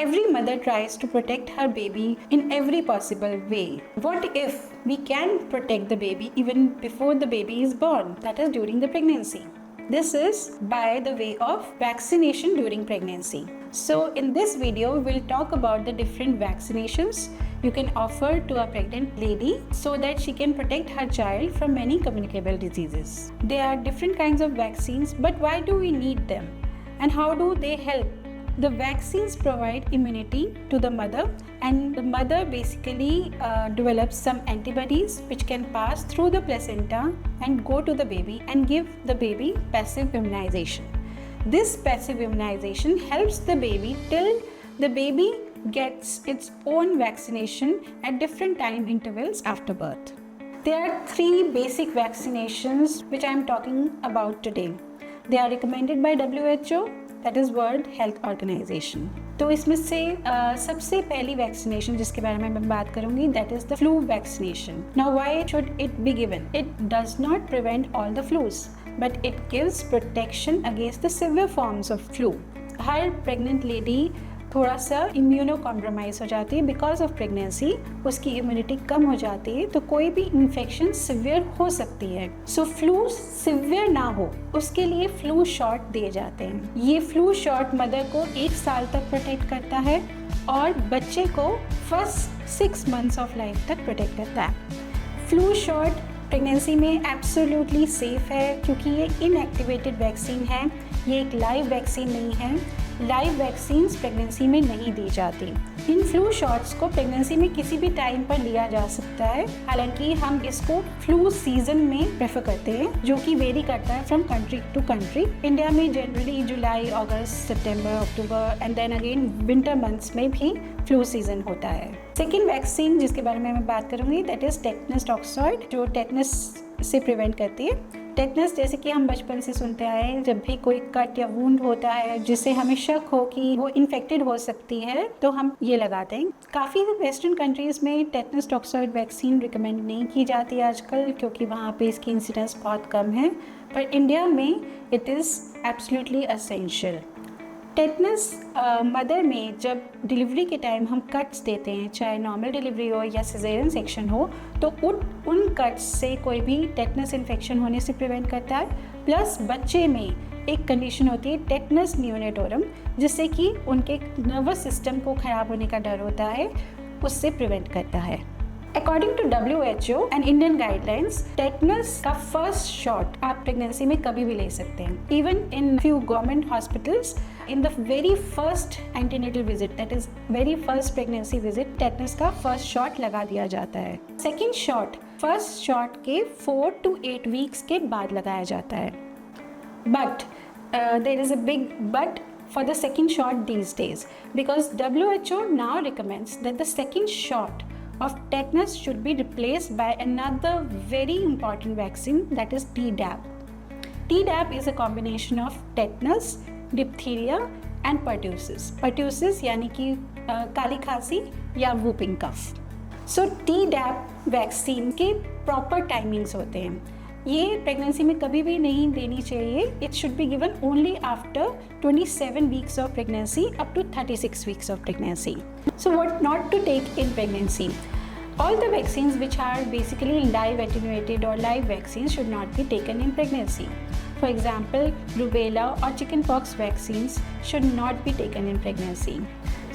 Every mother tries to protect her baby in every possible way. What if we can protect the baby even before the baby is born, that is during the pregnancy? This is by the way of vaccination during pregnancy. So in this video, we'll talk about the different vaccinations you can offer to a pregnant lady so that she can protect her child from many communicable diseases. There are different kinds of vaccines, but why do we need them? And how do they help? The vaccines provide immunity to the mother, and the mother basically develops some antibodies which can pass through the placenta and go to the baby and give the baby passive immunization. This passive immunization helps the baby till the baby gets its own vaccination at different time intervals after birth. There are 3 basic vaccinations which I am talking about today. They are recommended by WHO, that is World Health Organization. तो इसमें से सबसे पहली vaccination जिसके बारे में मैं बात करूंगी, that is the flu vaccination. Now why should it be given? It does not prevent all the flus, but it gives protection against the severe forms of flu. Her pregnant lady थोड़ा सा immuno compromise हो जाती है because of pregnancy, उसकी immunity कम हो जाती है, तो कोई भी इन्फेक्शन सिवियर हो सकती है. सो फ्लू सिवियर ना हो उसके लिए फ्लू शॉट दिए जाते हैं. ये फ्लू शॉट मदर को 1 साल तक प्रोटेक्ट करता है और बच्चे को फर्स्ट 6 मंथ्स ऑफ लाइफ तक प्रोटेक्ट करता है. फ्लू शॉट प्रेगनेंसी में एब्सोल्युटली सेफ है क्योंकि ये इनएक्टिवेटेड वैक्सीन है, ये एक लाइव वैक्सीन नहीं है. लाइव वैक्सीन्स प्रेगनेंसी में नहीं दी जाती. इन फ्लू शॉट्स को प्रेगनेंसी में किसी भी टाइम पर लिया जा सकता है, हालांकि हम इसको फ्लू सीजन में प्रेफर करते हैं जो कि वेरी करता है from country to country. India में जनरली जुलाई, अगस्त, सितंबर, अक्टूबर and then again winter months में भी फ्लू सीजन होता है. सेकेंड वैक्सीन जिसके बारे में मैं बात करूंगी दैट इज टेटनस टॉक्सॉइड, जो टेटनस से प्रिवेंट करती है. टेटनस जैसे कि हम बचपन से सुनते आए हैं, जब भी कोई कट या वुंड होता है जिससे हमें शक हो कि वो इन्फेक्टेड हो सकती है तो हम ये लगाते हैं. काफ़ी वेस्टर्न कंट्रीज़ में टेटनस टॉक्सॉइड वैक्सीन रिकमेंड नहीं की जाती आजकल क्योंकि वहाँ पे इसकी इंसिडेंस बहुत कम है, पर इंडिया में it is absolutely essential. Tetanus mother में जब डिलीवरी के टाइम हम कट्स देते हैं, चाहे नॉर्मल डिलीवरी हो या सिजेरियन सेक्शन हो, तो उन कट्स से कोई भी टेटनस इन्फेक्शन होने से प्रिवेंट करता है. प्लस बच्चे में एक कंडीशन होती है टेटनस नियोनेटोरम, जिससे कि उनके नर्वस सिस्टम को ख़राब होने का डर होता है, उससे प्रिवेंट करता है. According to WHO and Indian guidelines, tetanus का फर्स्ट शॉट आप प्रेगनेंसी में कभी भी ले सकते हैं. Even in few government hospitals, in the very first antenatal visit, that is very first pregnancy visit, tetanus का फर्स्ट शॉट लगा दिया जाता है. सेकेंड शॉट फर्स्ट शॉट के 4 to 8 weeks के बाद लगाया जाता है. But there is a big but for the second shot these days, because WHO now recommends that the second shot of tetanus should be replaced by another very important vaccine, that is Tdap. Tdap is a combination of tetanus, diphtheria and pertussis. Pertussis यानी कि काली खांसी या whooping cough. So Tdap vaccine के proper timings होते हैं. ये pregnancy में कभी भी नहीं देनी चाहिए. It should be given only after 27 weeks of pregnancy up to 36 weeks of pregnancy. So what not to take in pregnancy? All the vaccines which are basically live attenuated or live vaccines should not be taken in pregnancy. For example, rubella or chickenpox vaccines should not be taken in pregnancy.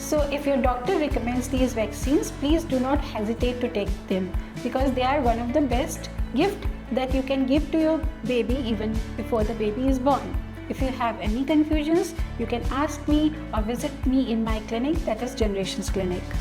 So if your doctor recommends these vaccines, please do not hesitate to take them because they are one of the best gift that you can give to your baby even before the baby is born. If you have any confusions, you can ask me or visit me in my clinic, that is Generations Clinic.